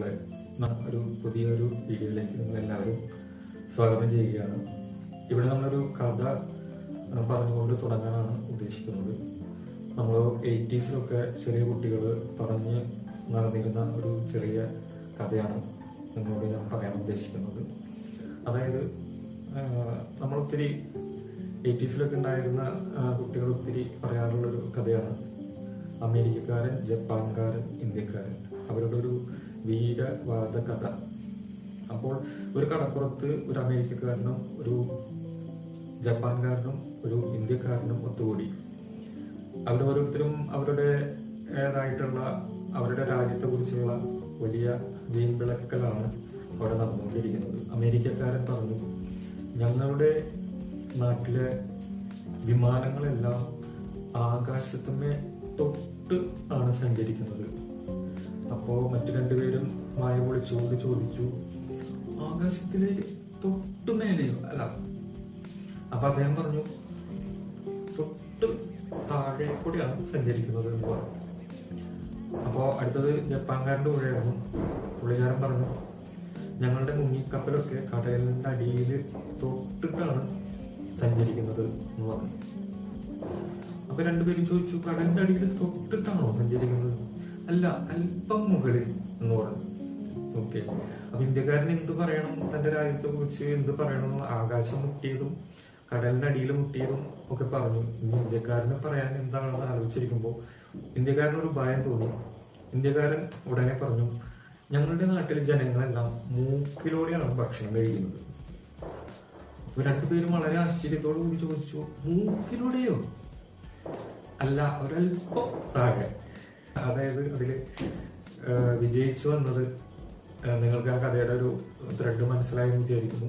സുഹൃത്തുക്കളെ, ഒരു പുതിയൊരു വീഡിയോയിലേക്ക് നിങ്ങൾ എല്ലാവരും സ്വാഗതം ചെയ്യുകയാണ്. ഇവിടെ നമ്മളൊരു കഥ പറഞ്ഞുകൊണ്ട് തുടങ്ങാനാണ് ഉദ്ദേശിക്കുന്നത്. നമ്മൾ 80s ചെറിയ കുട്ടികൾ പറഞ്ഞ് നടന്നിരുന്ന ഒരു ചെറിയ കഥയാണ് നിങ്ങളോട് ഞാൻ പറയാൻ ഉദ്ദേശിക്കുന്നത്. അതായത് നമ്മളൊത്തിരി 80s ഉണ്ടായിരുന്ന കുട്ടികൾ ഒത്തിരി പറയാറുള്ളൊരു കഥയാണ്. അമേരിക്കക്കാരൻ, ജപ്പാൻകാരൻ, ഇന്ത്യക്കാരൻ, അവരുടെ ഒരു വീരവാദ കഥ. അപ്പോൾ ഒരു കടപ്പുറത്ത് ഒരു അമേരിക്കക്കാരനും ഒരു ജപ്പാൻകാരനും ഒരു ഇന്ത്യക്കാരനും ഒത്തുകൂടി. അവരോരോരുത്തരും അവരുടേതായിട്ടുള്ള അവരുടെ രാജ്യത്തെ കുറിച്ചുള്ള വലിയ വീമ്പിളക്കലാണ് അവിടെ നടന്നുകൊണ്ടിരിക്കുന്നത്. അമേരിക്കക്കാരൻ പറഞ്ഞു, ഞങ്ങളുടെ നാട്ടിലെ വിമാനങ്ങളെല്ലാം ആകാശത്തുമേ തൊട്ട് ആണ് സഞ്ചരിക്കുന്നത്. അപ്പോ മറ്റു രണ്ടുപേരും വായ പൊളിച്ചുകൊണ്ട് ചോദിച്ചു, ആകാശത്തിലെ തൊട്ട് മേലെയോ? അല്ല. അപ്പൊ അദ്ദേഹം പറഞ്ഞു, തൊട്ട് താഴെ കൂടിയാണ് സഞ്ചരിക്കുന്നത് എന്ന് പറഞ്ഞു. അപ്പോ അടുത്തത് ജപ്പാൻകാരന്റെ കൂടെയായിരുന്നു. പുള്ളിക്കാരൻ പറഞ്ഞു, ഞങ്ങളുടെ മുങ്ങിക്കപ്പലൊക്കെ കടലിന്റെ അടിയിൽ തൊട്ടിട്ടാണ് സഞ്ചരിക്കുന്നത് എന്ന് പറഞ്ഞു. അപ്പൊ രണ്ടുപേരും ചോദിച്ചു, കടലിന്റെ അടിയിൽ തൊട്ടിട്ടാണോ സഞ്ചരിക്കുന്നത്? അല്ല, അല്പം മുകളിൽ എന്ന് പറഞ്ഞു. ഓക്കെ. അപ്പൊ ഇന്ത്യക്കാരൻ എന്ത് പറയണം, തന്റെ രാജ്യത്തെ കുറിച്ച് എന്ത് പറയണം? ആകാശം മുട്ടിയതും കടലിന്റെ അടിയിൽ മുട്ടിയതും ഒക്കെ പറഞ്ഞു. ഇനി ഇന്ത്യക്കാരന് പറയാൻ എന്താണെന്ന് ആലോചിച്ചിരിക്കുമ്പോ ഇന്ത്യക്കാരനൊരു ഭയം തോന്നി. ഇന്ത്യക്കാരൻ ഉടനെ പറഞ്ഞു, ഞങ്ങളുടെ നാട്ടിലെ ജനങ്ങളെല്ലാം മൂക്കിലൂടെയാണ് ഭക്ഷണം കഴിക്കുന്നത്. അപ്പൊ രണ്ടുപേരും വളരെ ആശ്ചര്യത്തോടു കൂടി ചോദിച്ചു, മൂക്കിലൂടെയോ? അല്ല, ഒരല്പം താഴെ. അതായത് അതില് വിജയിച്ചു വന്നത് നിങ്ങൾക്ക് ആ കഥയുടെ ഒരു ത്രെഡ് മനസ്സിലായെന്ന് വിചാരിക്കുന്നു.